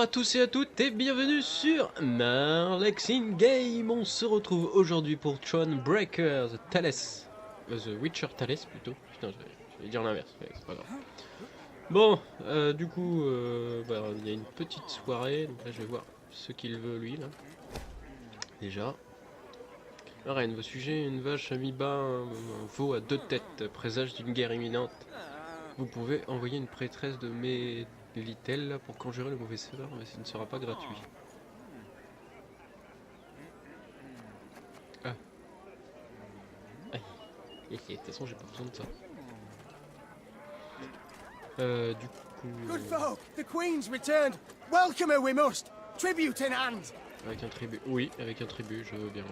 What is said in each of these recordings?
à tous et à toutes et bienvenue sur Narlex in Game. On se retrouve aujourd'hui pour Thronebreaker, The Witcher Thales plutôt. Putain, je vais dire l'inverse, mais c'est pas grave. Bon, du coup, il y a une petite soirée, donc là je vais voir ce qu'il veut lui là. Déjà. Reine, vos sujets, une vache à mi-bas, un veau à 2 têtes, présage d'une guerre imminente. Vous pouvez envoyer une prêtresse de mes Vitel pour conjurer le mauvais sort, mais ce ne sera pas gratuit. Ah. De toute façon, j'ai pas besoin de ça. Du coup... Good folk, the Queen's returned. Welcome her we must. Tribute in hand. Avec un tribut. Oui, avec un tribut, je veux bien.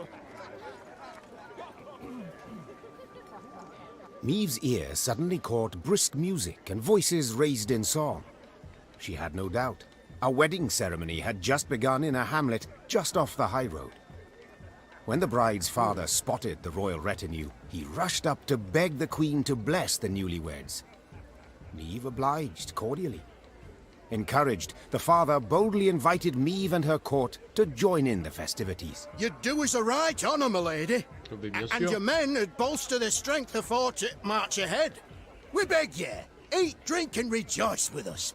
Ouais. Maeve's ear suddenly caught brisk music and voices raised in song. She had no doubt. A wedding ceremony had just begun in a hamlet just off the high road. When the bride's father spotted the royal retinue, he rushed up to beg the Queen to bless the newlyweds. Maeve obliged cordially. Encouraged, the father boldly invited Maeve and her court to join in the festivities. You'd do us a right honour, my lady. Oh, bien And sûr. your men would bolster their strength afore to march ahead. We beg ye, eat, drink and rejoice with us.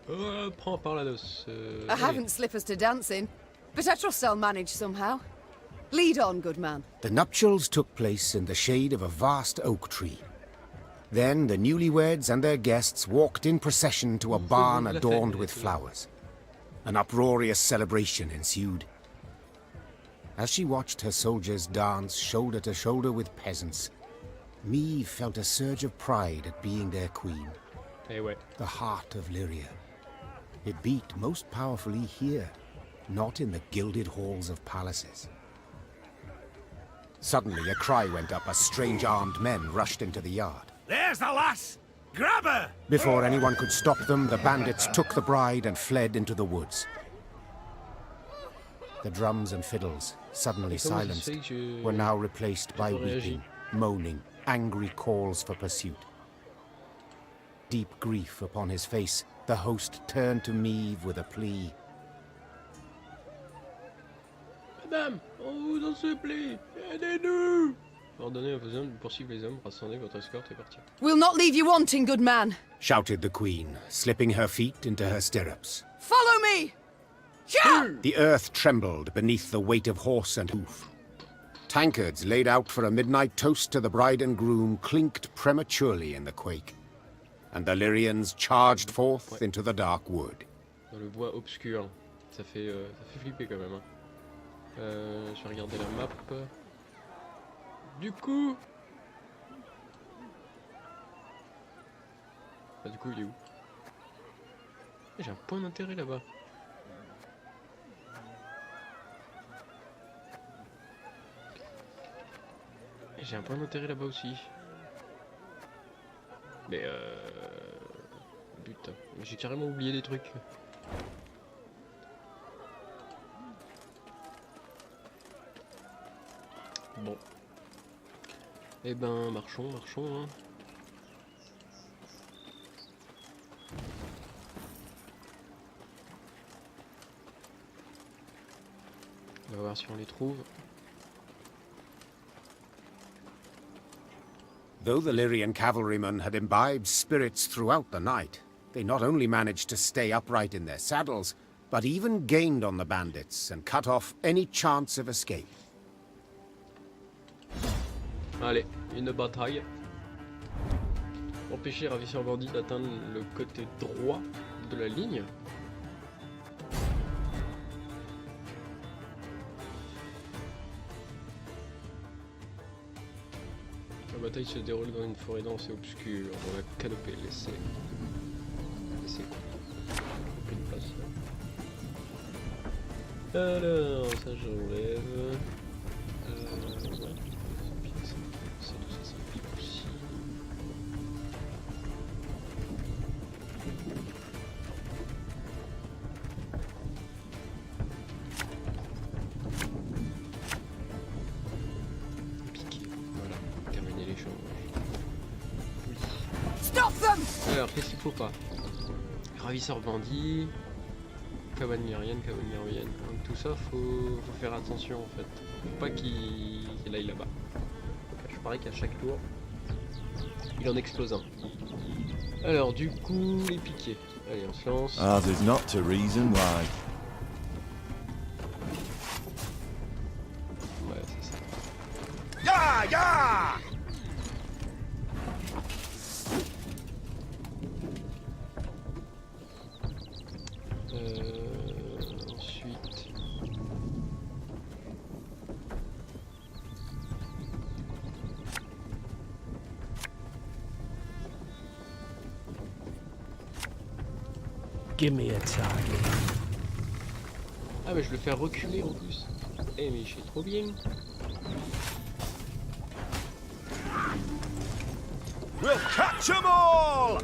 Prends par la noce. I haven't slippers to dance in, but I trust I'll manage somehow. Lead on, good man. The nuptials took place in the shade of a vast oak tree. Then the newlyweds and their guests walked in procession to a barn adorned with flowers. An uproarious celebration ensued. As she watched her soldiers dance shoulder to shoulder with peasants, Maeve felt a surge of pride at being their queen. Eh ouais. The heart of Lyria. It beat most powerfully here, not in the gilded halls of palaces. Suddenly a cry went up as strange armed men rushed into the yard. There's the lass! Grab her! Before anyone could stop them, the bandits took the bride and fled into the woods. The drums and fiddles, suddenly silenced, were now replaced by weeping, moaning, angry calls for pursuit. Deep grief upon his face, the host turned to Maeve with a plea. Madame, on vous en supplie, aidez-nous! Ordonnez à vos hommes de poursuivre les hommes, rassemblez votre escorte et partir. We'll not leave you wanting, good man. Shouted the queen, slipping her feet into her stirrups. Follow me! Yeah! The earth trembled beneath the weight of horse and hoof. Tankards laid out for a midnight toast to the bride and groom clinked prematurely in the quake. And the Lyrians charged forth into the dark wood. Dans le bois obscur. Ça fait flipper quand même. Hein. Je vais regarder la map. Du coup... Bah du coup il est où? J'ai un point d'intérêt là-bas. J'ai un point d'intérêt là-bas aussi. Mais putain, j'ai carrément oublié des trucs. Bon. Eh ben, marchons, hein. On va voir si on les trouve. Though the Lyrian cavalrymen had imbibed spirits throughout the night, they not only managed to stay upright in their saddles, but even gained on the bandits and cut off any chance of escape. Allez, une bataille. Empêcher ravisseurs bandits d'atteindre le côté droit de la ligne. La bataille se déroule dans une forêt dense et obscure. On va canoper, laisser plus de place. Alors, ça j'enlève. Ouais. Stop them! Alors, qu'est-ce qu'il faut pas? ravisseur bandit, cabane mirienne. Donc tout ça, faut faire attention en fait. Faut pas qu'il aille là-bas. Je parie qu'à chaque tour, il en explose un. Alors du coup, les piquets. Allez, on se lance. Ah, there's not a reason why. Ouais, c'est ça. Ya, ya! Ensuite... Give me a target. Ah mais je le fais reculer en plus. Eh mais je suis trop bien. We'll catch 'em all!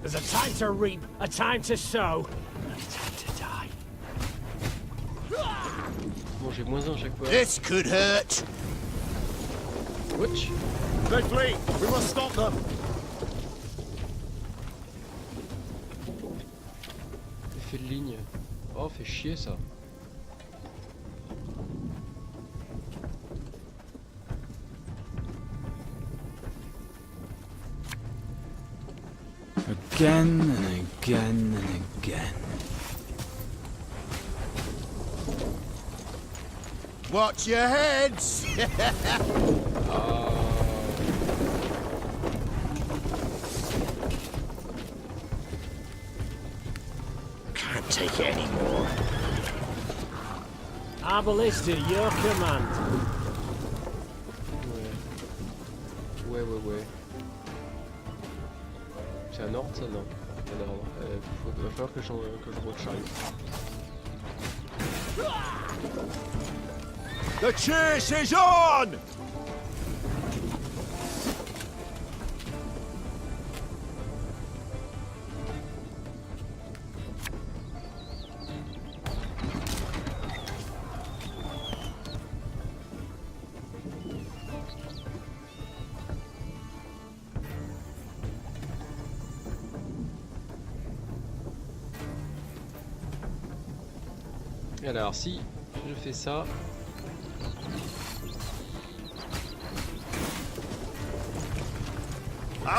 There's a time to reap, a time to sow, and a time to die. Bon, j'ai moins 1 à chaque fois. This could hurt. Watch. They flee! We must stop them! Effet de ligne. Oh, fait chier ça. Again and again and again. Watch your heads. Can't take it anymore. Our ballista, your command. Ouais. C'est un ordre ça? Non. Un ordre. Va falloir que je recharge. The chase is on! Alors si je fais ça... Ow!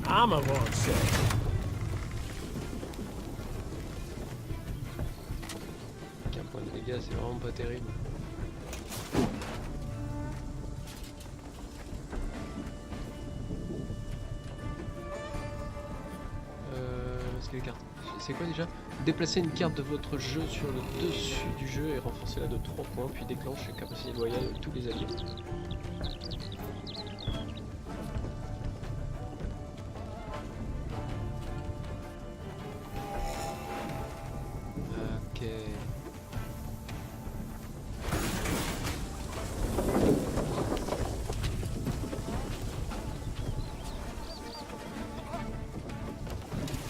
Armor won't say. Un point de dégâts, c'est vraiment pas terrible. Est-ce que les cartes... C'est quoi déjà? Déplacer une carte de votre jeu sur le dessus du jeu et renforcer-la de 3 points, puis déclenche les capacités loyales de tous les alliés. Ok.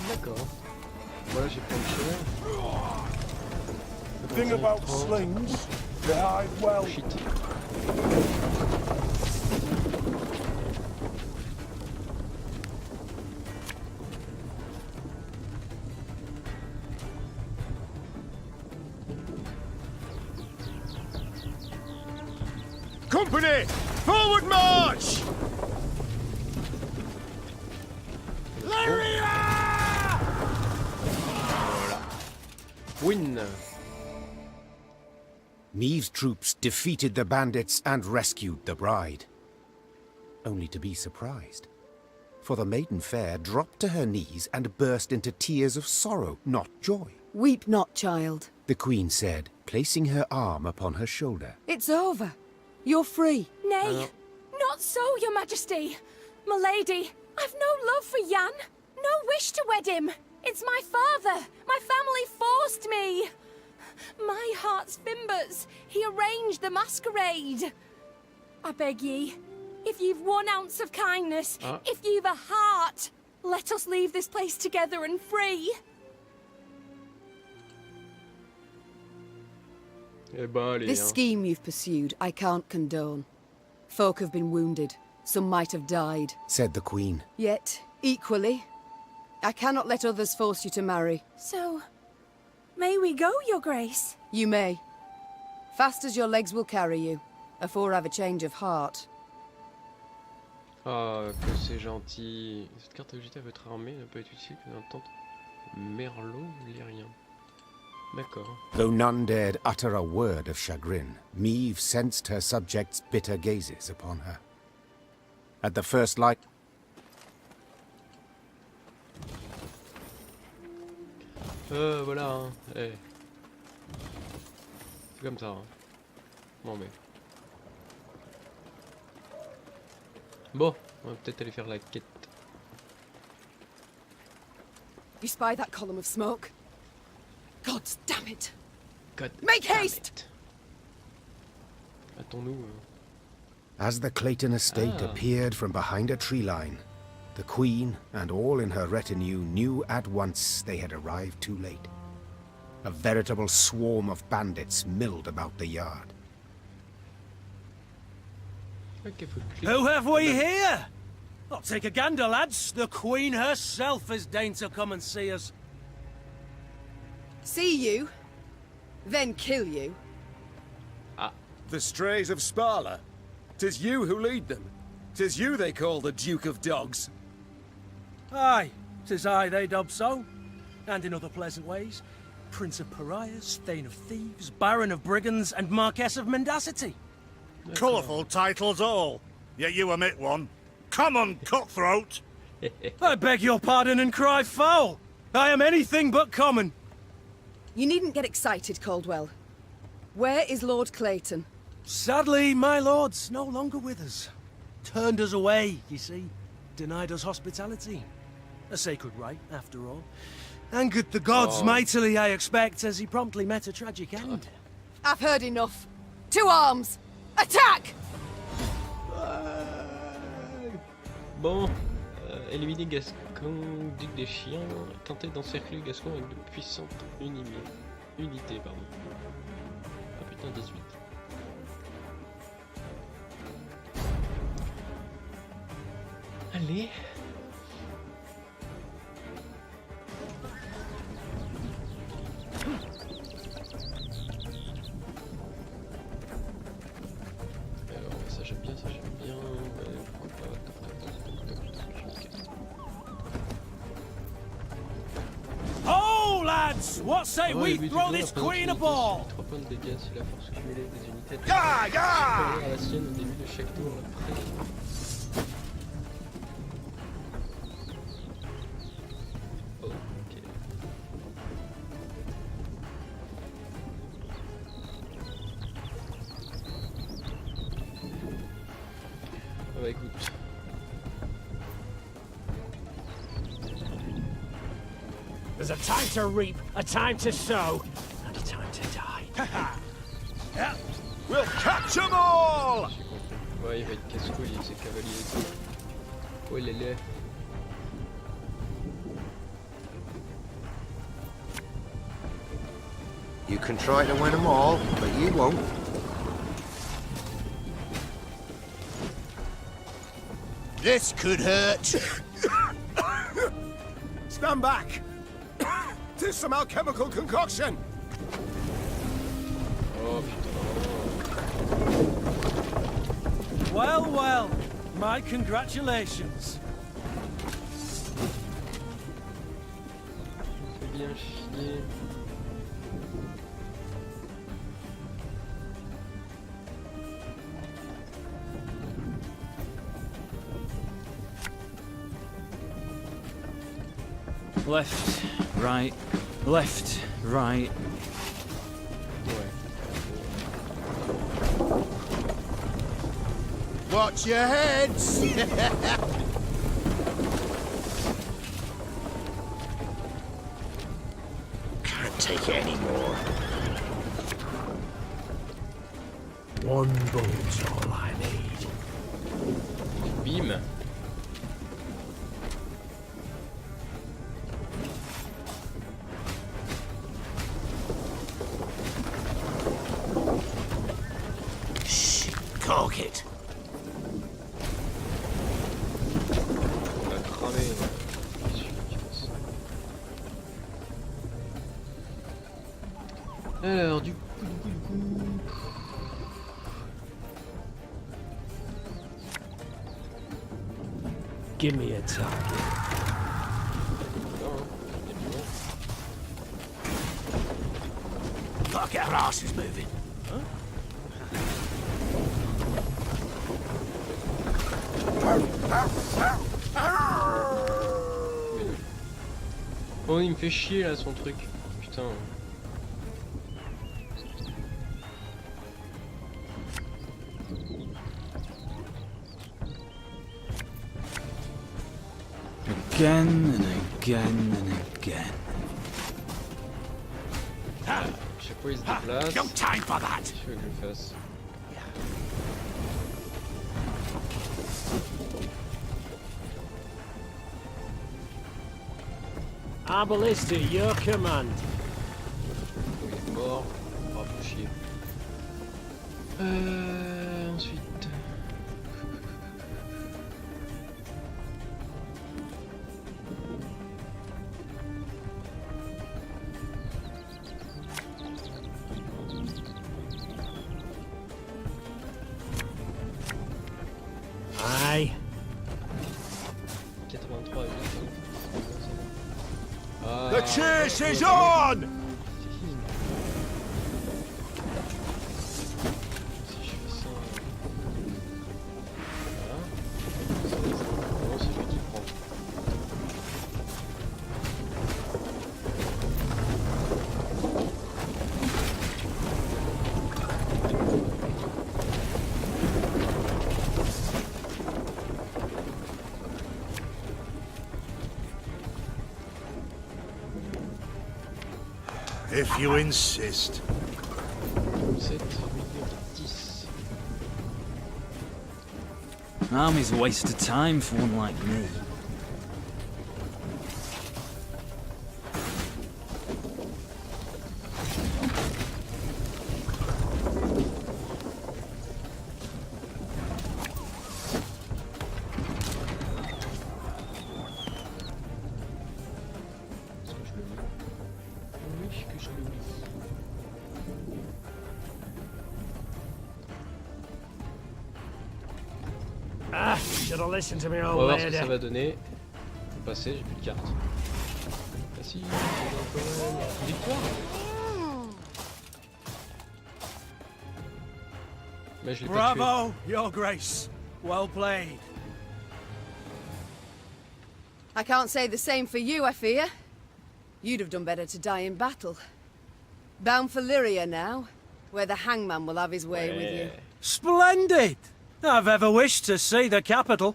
D'accord. Voilà, j'ai plein de cher. The thing about slings, they hide well. Shit. Company! Forward march! Win. Meve's troops defeated the bandits and rescued the bride. Only to be surprised. For the maiden fair dropped to her knees and burst into tears of sorrow, not joy. Weep not, child. The queen said, placing her arm upon her shoulder. It's over. You're free. Nay, not so, your majesty. My lady, I've no love for Jan, no wish to wed him. It's my father! My family forced me! My heart's Fimbers! He arranged the masquerade! I beg ye, if you've 1 ounce of kindness, if you've a heart, let us leave this place together and free! This scheme you've pursued, I can't condone. Folk have been wounded. Some might have died. said the Queen. Yet, equally, I cannot let others force you to marry. So, may we go, Your Grace? You may. Fast as your legs will carry you, afore have a change of heart. Ah, que c'est gentil. Cette carte végétale peut être armée, ne peut être utile que dans tente Merlot lyrien. D'accord. Though none dared utter a word of chagrin, Meve sensed her subjects' bitter gazes upon her. At the first light... Voilà, hein. Hey. C'est comme ça, hein. Bon, mais... Bon, on va peut-être aller faire la quête. You spy that column of smoke? Gods damn it! God Make damn haste! it. Hâtons-nous. As the Clayton estate appeared from behind a tree line, the Queen and all in her retinue knew at once they had arrived too late. A veritable swarm of bandits milled about the yard. Ok, faut cliquer. Who have we here? I'll take a gander, lads. The Queen herself has deigned to come and see us. See you, then kill you. The strays of Sparla. 'Tis you who lead them. 'Tis you they call the Duke of Dogs. Aye, 'tis I they dub so. And in other pleasant ways. Prince of Pariahs, Thane of Thieves, Baron of Brigands, and Marquess of Mendacity. Colourful titles all. Yet you omit one. Common cutthroat. I beg your pardon and cry foul. I am anything but common. You needn't get excited, Caldwell. Where is Lord Clayton? Sadly, my lord's no longer with us. Turned us away, you see. Denied us hospitality. A sacred right, after all. Angered the gods mightily, I expect, as he promptly met a tragic end. I've heard enough. To arms! Attack! Bon, éliminer Gascon, duc des chiens, tenter d'encercler Gascon avec de puissantes unités, pardon. Ah putain, 18. Allez. Alors, ça j'aime bien, ça j'aime bien. Pourquoi pas. Oh, lads! What say we oui, throw this queen a ball? 3 points de dégâts si la force cumulée des unités est Ga, ga! supérieure à la sienne au début de chaque tour après. Ok. Ah bah écoute. There's a time to reap, a time to sow, and a time to die. Yeah. We'll catch 'em all! J'ai compris. Ouais, il va être casse-couille avec ses cavaliers et tout. Oh, il est laid. You can try to win them all, but you won't. This could hurt. Stand back! 'Tis some alchemical concoction! Oh putain. Well, well, my congratulations. C'est bien chier. Left, right, left, right. Ouais. Watch your heads. take it anymore. One bullet's all I need. Bim. Shh, cork it. On va cramer. Alors, du coup. Give me a target. Gotta get our asses moving. Oh, il me fait chier là son truc. Putain. Again and again and again. Chaque fois il se déplace. No time for that. Qu'est-ce que tu veux que je fasse? Arbalist at your command. Il est mort. Oh, faut chier. Ensuite. Aye. 83 The chase is on! Si je fais ça. Voilà. Non, c'est lui qui prend. If you insist. 7, 8, 10. Army's a waste of time for one like me. Est-ce que je le lis? Oui, que je le lis. Ah, should have listened to me On va old voir ce que lady. ça va donner. Je vais passer, j'ai plus de carte. Ah si, j'ai quand même. Victoire. Mais je l'ai pas tué. Bravo, Your Grace. Well played. I can't say the same for you, I fear. You'd have done better to die in battle. Bound for Lyria now, where the hangman will have his way with you. Ouais. Splendid! I've ever wished to see the capital.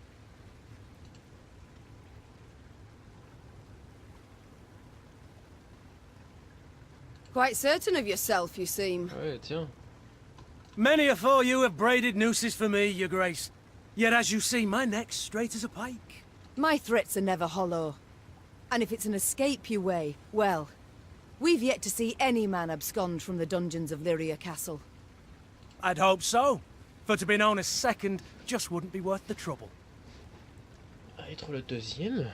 Quite certain of yourself, you seem. Ouais, tiens. Many afore you have braided nooses for me, Your Grace. Yet as you see, my neck's straight as a pike. My threats are never hollow. And if it's an escape you weigh, well, we've yet to see any man abscond from the dungeons of Lyria Castle. I'd hope so. For to be known as second just wouldn't be worth the trouble. Être le deuxième.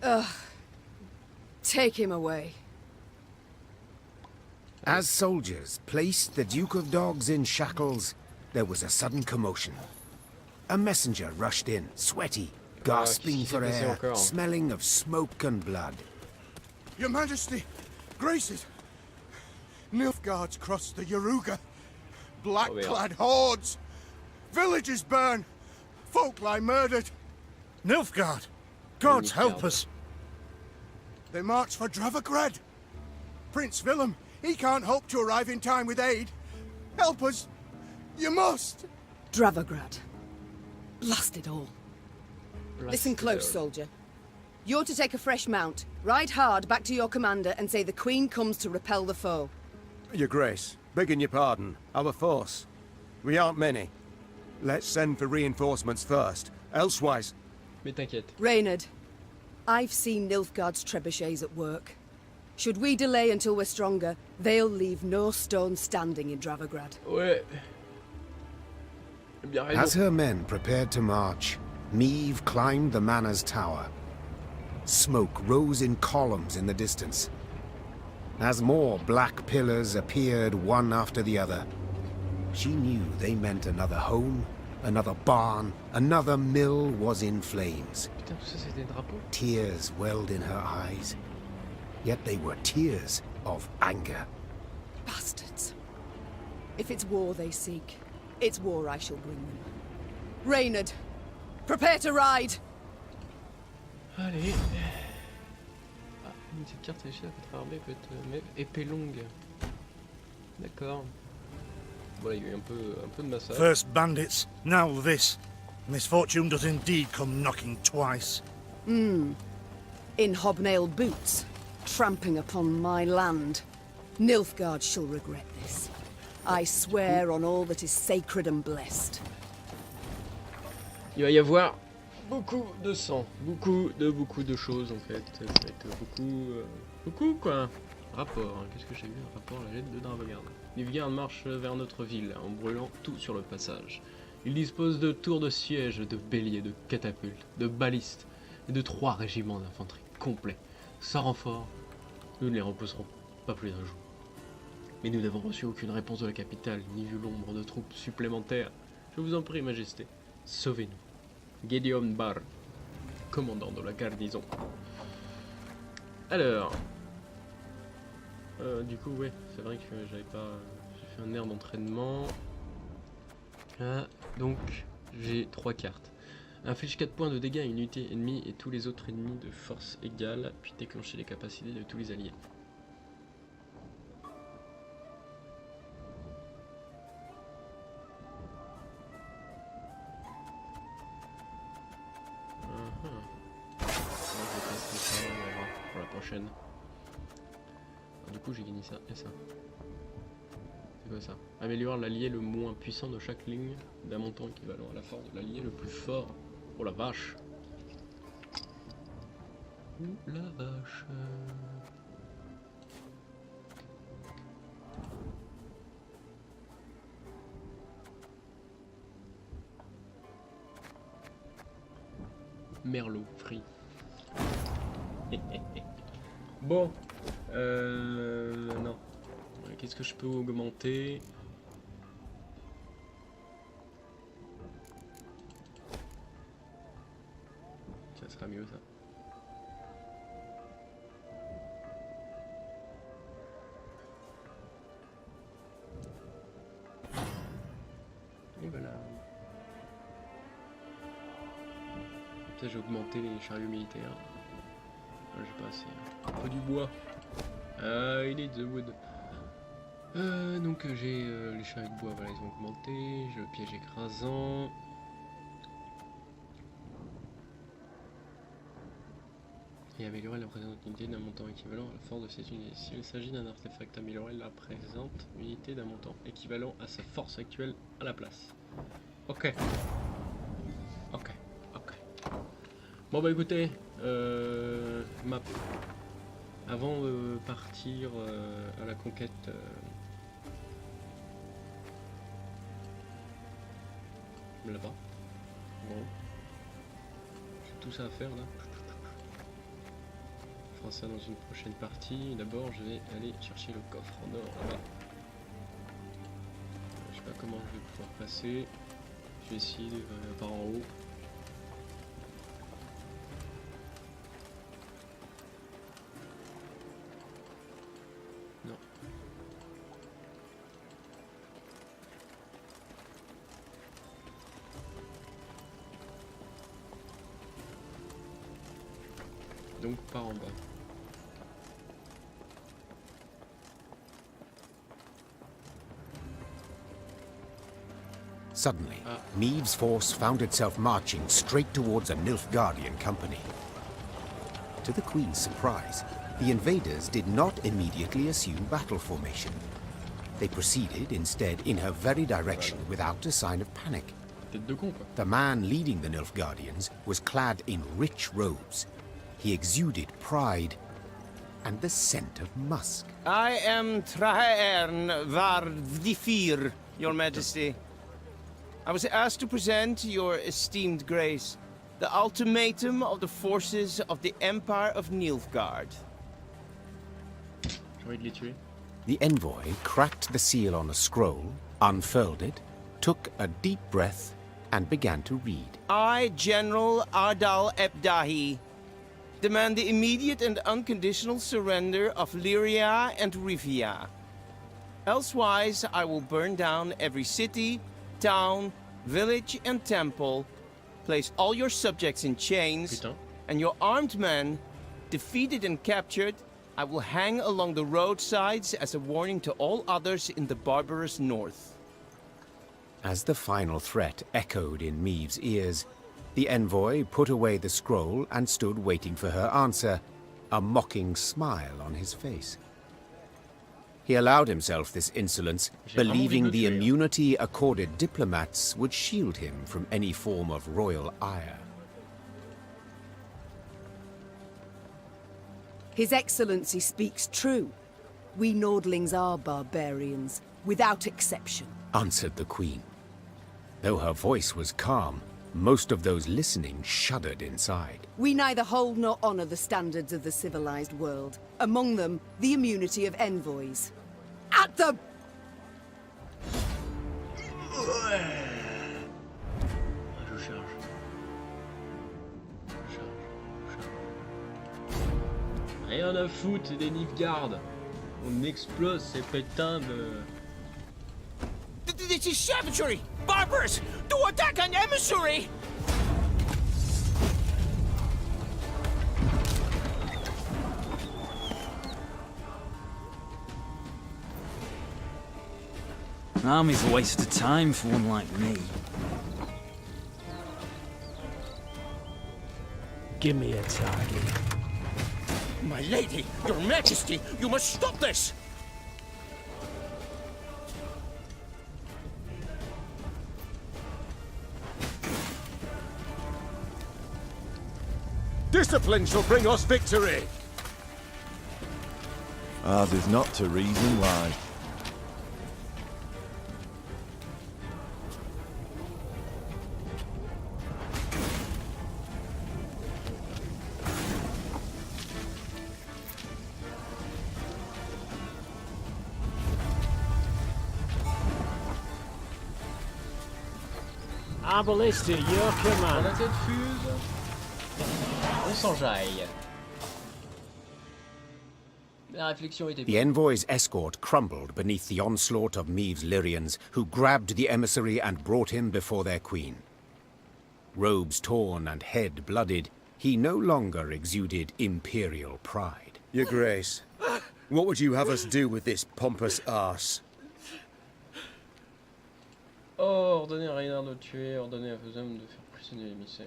Ugh. Take him away. As soldiers placed the Duke of Dogs in shackles, there was a sudden commotion. A messenger rushed in, sweaty, gasping qu'est-ce qui for s'est passé air, encore? smelling of smoke and blood. Your Majesty, graces. Nilfgaard's crossed the Yaruga. Black-clad hordes. Villages burn. Folk lie murdered. Nilfgaard! Gods help us! They march for Dravograd. Prince Willem, he can't hope to arrive in time with aid. Help us. You must. Dravograd. Blast it all. Listen close, Blasted. soldier. You're to take a fresh mount, ride hard back to your commander and say the Queen comes to repel the foe. Your Grace, begging your pardon, our force. We aren't many. Let's send for reinforcements first, elsewise... Mais t'inquiète. Reynard, I've seen Nilfgaard's trebuchets at work. Should we delay until we're stronger, they'll leave no stone standing in Dravograd. Ouais. Bien raison. As her men prepared to march, Meve climbed the manor's tower. Smoke rose in columns in the distance. As more black pillars appeared one after the other, she knew they meant another home, another barn, another mill was in flames. Putain, tout ça c'est des drapeaux. Tears welled in her eyes, yet they were tears of anger. Bastards. If it's war they seek, it's war I shall bring them. Reynard, prepare to ride! Allez. Ah, cette carte réussit à votre armée peut être mais épée longue. D'accord. Voilà, il y a eu un peu de massacre. First bandits, now this. Misfortune does indeed come knocking twice. In hobnailed boots, tramping upon my land. Nilfgaard shall regret this. I swear on all that is sacred and blessed. Il va y avoir beaucoup de sang, beaucoup de choses en fait. Ça va être beaucoup quoi. Rapport, hein. Qu'est-ce que j'ai vu? Un rapport à la lettre de Dravograd. Nilfgaard marche vers notre ville en brûlant tout sur le passage. Il dispose de tours de siège, de béliers, de catapultes, de balistes et de 3 régiments d'infanterie complets. Sans renfort, nous ne les reposerons pas plus d'un jour. Mais nous n'avons reçu aucune réponse de la capitale, ni vu l'ombre de troupes supplémentaires. Je vous en prie, Majesté, sauvez-nous. Gideon Barr, commandant de la garnison. Alors... du coup, ouais, c'est vrai que j'avais pas... J'ai fait un air d'entraînement. Ah, donc, j'ai 3 cartes. Inflige 4 points de dégâts à une unité ennemie et tous les autres ennemis de force égale, puis déclencher les capacités de tous les alliés. Pour la prochaine. Alors, du coup j'ai gagné ça et ça. C'est quoi ça? Améliore l'allié le moins puissant de chaque ligne d'un montant équivalent à la force de l'allié le plus fort. Oh la vache. Oh la vache. Merlot, free. Bon, non. Qu'est-ce que je peux augmenter? Ça sera mieux ça. Et voilà. Peut-être j'ai augmenté les chariots militaires. J'ai pas assez. Un peu du bois. I need the wood. Donc j'ai les chariots de bois, voilà, ils ont augmenté. J'ai le piège écrasant. Et améliorer la présente unité d'un montant équivalent à la force de cette unité. S'il s'agit d'un artefact, améliorer la présente unité d'un montant équivalent à sa force actuelle à la place. Ok. Ok. Ok. Bon bah écoutez, map. Avant de partir à la conquête, là-bas. Bon. J'ai tout ça à faire là. Je ferai ça dans une prochaine partie. D'abord, je vais aller chercher le coffre en or là-bas. Je sais pas comment je vais pouvoir passer. Je vais essayer par en haut. Non. Donc par en bas. Suddenly, Meade's force found itself marching straight towards a Nilfgaardian company. To the Queen's surprise, the invaders did not immediately assume battle formation. They proceeded instead in her very direction without a sign of panic. Tête de con, quoi. The man leading the Nilfgaardians was clad in rich robes. He exuded pride and the scent of musk. I am Traern Vardifir, Your Majesty. I was asked to present your esteemed grace the ultimatum of the forces of the Empire of Nilfgaard. J'ai envie de les tuer. The envoy cracked the seal on a scroll, unfurled it, took a deep breath, and began to read. I, General Ardal Ebdahi, demand the immediate and unconditional surrender of Lyria and Rivia. Elsewise, I will burn down every city, town, village, and temple, place all your subjects in chains, Putain. and your armed men, defeated and captured, I will hang along the roadsides as a warning to all others in the barbarous north. As the final threat echoed in Maeve's ears, the envoy put away the scroll and stood waiting for her answer, a mocking smile on his face. He allowed himself this insolence, believing the immunity accorded diplomats would shield him from any form of royal ire. His Excellency speaks true. We Nordlings are barbarians, without exception. Answered the Queen. Though her voice was calm, most of those listening shuddered inside. We neither hold nor honor the standards of the civilized world. Among them, the immunity of envoys. At the... Je charge. Rien à foutre des Nilfgaard. On explose ces putains de... This is savagery! Barbarous! To attack an emissary! An army's a waste of time for one like me. Give me a target. My lady, your majesty, you must stop this! Discipline shall bring us victory! Ours is not to reason why. Arbalest, your command. La tête fuse. On s'enjaille. La réflexion était The envoy's escort crumbled beneath the onslaught of Maeve's Lyrians, who grabbed the emissary and brought him before their queen. Robes torn and head blooded, he no longer exuded imperial pride. Your Grace, what would you have us do with this pompous arse? Oh, ordonnez à Reynard de tuer, ordonnez à vos hommes de faire prisonnier l'émissaire.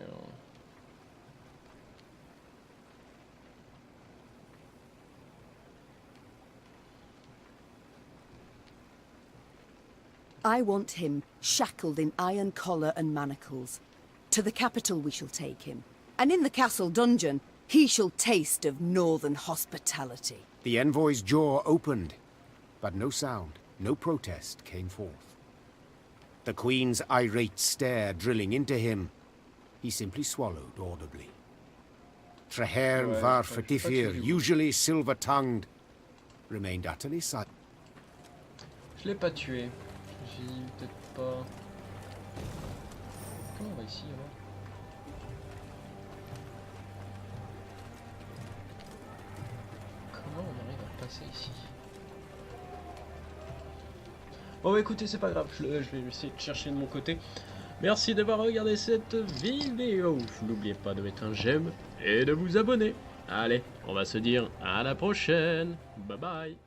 I want him shackled in iron collar and manacles. To the capital we shall take him, and in the castle dungeon he shall taste of northern hospitality. The envoy's jaw opened, but no sound, no protest came forth. The Queen's irate stare drilling into him, he simply swallowed audibly. Traherne var Fetifir, usually silver-tongued, remained utterly silent. Je l'ai pas tué. J'ai peut-être pas... Comment on va ici alors? Comment on arrive à passer ici? Bon bah écoutez, c'est pas grave, je vais essayer de chercher de mon côté. Merci d'avoir regardé cette vidéo. N'oubliez pas de mettre un j'aime et de vous abonner. Allez, on va se dire à la prochaine. Bye bye.